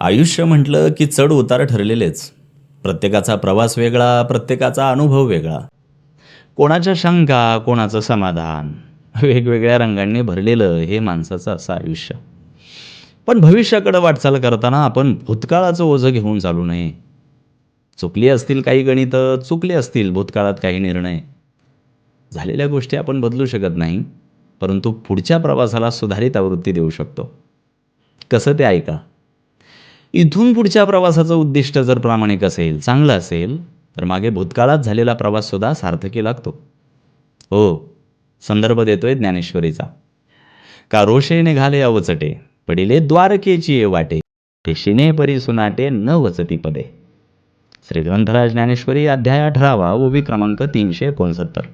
आयुष्य म्हटलं की चढ उतार ठरलेलेच. प्रत्येकाचा प्रवास वेगळा, प्रत्येकाचा अनुभव वेगळा. कोणाच्या शंका, कोणाचं समाधान. वेगवेगळ्या रंगांनी भरलेलं हे माणसाचं असं आयुष्य. पण भविष्याकडे वाटचाल करताना आपण भूतकाळाचं ओझं घेऊन चालू नये. चुकली असतील काही गणितं, चुकले असतील भूतकाळात काही निर्णय. झालेल्या गोष्टी आपण बदलू शकत नाही, परंतु पुढच्या प्रवासाला सुधारित आवृत्ती देऊ शकतो. कसं ते ऐका. इथून पुढच्या प्रवासाचं उद्दिष्ट जर प्रामाणिक असेल, चांगलं असेल, तर मागे भूतकाळात झालेला प्रवाससुद्धा सार्थकी लागतो. हो, संदर्भ देतोय ज्ञानेश्वरीचा. का रोषे निघाले अवचटे, पडिले द्वारकेची ये वाटे, शिने परी सुनाटे न वचती पदे. श्री ग्रंथराज ज्ञानेश्वरी अध्याय 18 ओवी क्रमांक 369.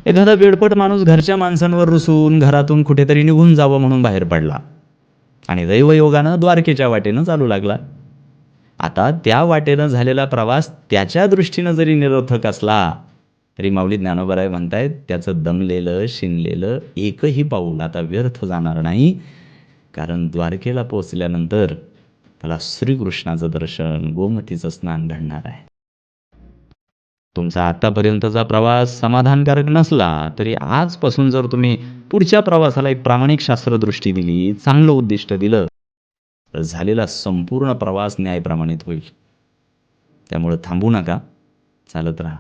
एखादा वेडपट माणूस घरच्या माणसांवर रुसून घरातून कुठेतरी निघून जावं म्हणून बाहेर पडला आणि दैवयोगानं द्वारकेच्या वाटेनं चालू लागला. आता त्या वाटेनं झालेला प्रवास त्याच्या दृष्टीनं जरी निरर्थक असला तरी माऊली ज्ञानोबाराय म्हणतायत त्याचं दमलेलं शिनलेलं एकही पाऊल आता व्यर्थ जाणार नाही. कारण द्वारकेला पोचल्यानंतर त्याला श्रीकृष्णाचं दर्शन, गोमतीचं स्नान घडणार आहे. तुमचा आत्तापर्यंतचा प्रवास समाधानकारक नसला तरी आजपासून जर तुम्ही पुढच्या प्रवासाला एक प्रामाणिक शास्त्रदृष्टी दिली, चांगलं उद्दिष्ट दिलं, तर झालेला संपूर्ण प्रवास न्यायप्रमाणित होईल. त्यामुळे थांबू नका, चालत राहा.